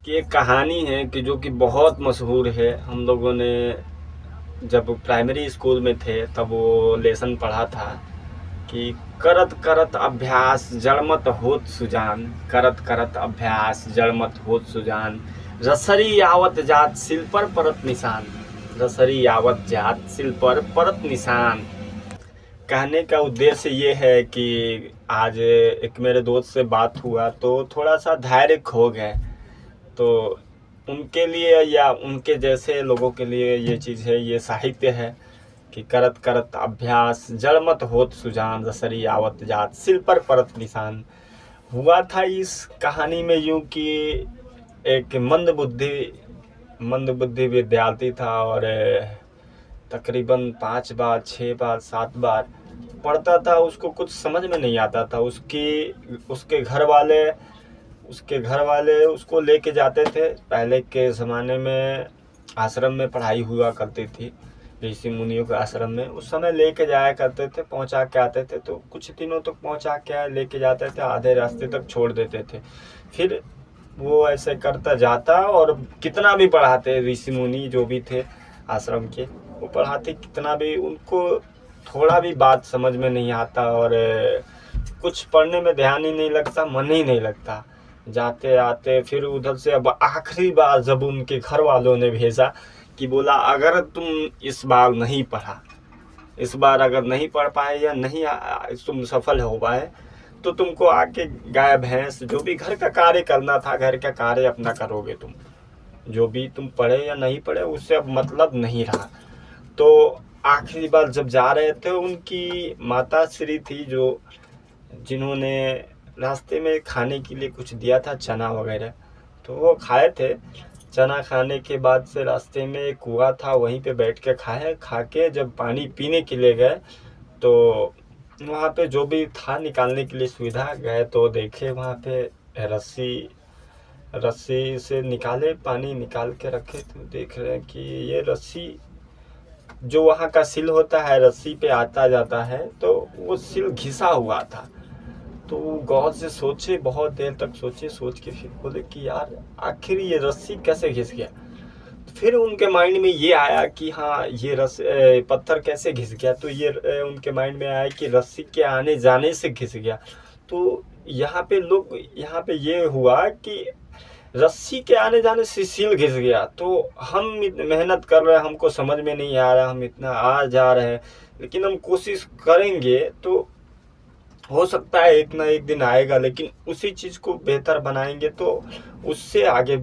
कि एक कहानी है कि जो कि बहुत मशहूर है। हम लोगों ने जब प्राइमरी स्कूल में थे तब वो लेसन पढ़ा था कि करत करत अभ्यास जड़मत होत सुजान, करत करत अभ्यास जड़मत होत सुजान, रसरी आवत जात सिल पर परत निशान, रसरी आवत जात सिल पर परत निशान। कहने का उद्देश्य ये है कि आज एक मेरे दोस्त से बात हुआ तो थोड़ा सा धैर्य खो गए। तो उनके लिए या उनके जैसे लोगों के लिए ये चीज़ है, ये साहित्य है कि करत करत अभ्यास जड़मत होत सुजान, रसरी आवत जात सिल पर परत निशान। हुआ था इस कहानी में यूं कि एक मंद बुद्धि विद्यार्थी था और तकरीबन 5 बार 6 बार 7 बार पढ़ता था। उसको कुछ समझ में नहीं आता था। उसके घर वाले उसको लेके जाते थे। पहले के ज़माने में आश्रम में पढ़ाई हुआ करती थी, ऋषि मुनियों के आश्रम में। उस समय लेके जाया करते थे, पहुंचा के आते थे। तो कुछ दिनों तक पहुंचा के लेके जाते थे, आधे रास्ते तक छोड़ देते थे। फिर वो ऐसे करता जाता और कितना भी पढ़ाते ऋषि मुनि जो भी थे आश्रम के, वो पढ़ाते कितना भी, उनको थोड़ा भी बात समझ में नहीं आता और कुछ पढ़ने में ध्यान ही नहीं लगता, मन ही नहीं लगता। जाते आते फिर उधर से अब आखिरी बार जब उनके घर वालों ने भेजा कि बोला अगर तुम इस बार नहीं पढ़ा, इस बार अगर नहीं पढ़ पाए या नहीं तुम सफल हो पाए तो तुमको आके गाय भैंस जो भी घर का कार्य करना था, घर का कार्य अपना करोगे तुम। जो भी तुम पढ़े या नहीं पढ़े उससे अब मतलब नहीं रहा। तो आखिरी बार जब जा रहे थे, उनकी माता श्री थी जो जिन्होंने रास्ते में खाने के लिए कुछ दिया था, चना वगैरह, तो वो खाए थे। चना खाने के बाद से रास्ते में एक कुआं था, वहीं पे बैठ के खाए। खा के जब पानी पीने के लिए गए तो वहाँ पे जो भी था निकालने के लिए सुविधा, गए तो देखे वहाँ पे रस्सी से निकाले, पानी निकाल के रखे। तो देख रहे हैं कि ये रस्सी जो वहाँ का सिल होता है, रस्सी पे आता जाता है, तो वो सिल घिसा हुआ था। तो गौर से सोचे, बहुत देर तक सोचे, सोच के फिर बोले कि यार आखिर ये रस्सी कैसे घिस गया। फिर उनके माइंड में ये आया कि हाँ ये पत्थर कैसे घिस गया। तो ये उनके माइंड में आया कि रस्सी के आने जाने से घिस गया। तो यहाँ पे ये हुआ कि रस्सी के आने जाने से सील घिस गया। तो हम मेहनत कर रहे हैं, हमको समझ में नहीं आ रहा, हम इतना आ जा रहे हैं, लेकिन हम कोशिश करेंगे तो हो सकता है एक ना एक दिन आएगा। लेकिन उसी चीज़ को बेहतर बनाएंगे तो उससे आगे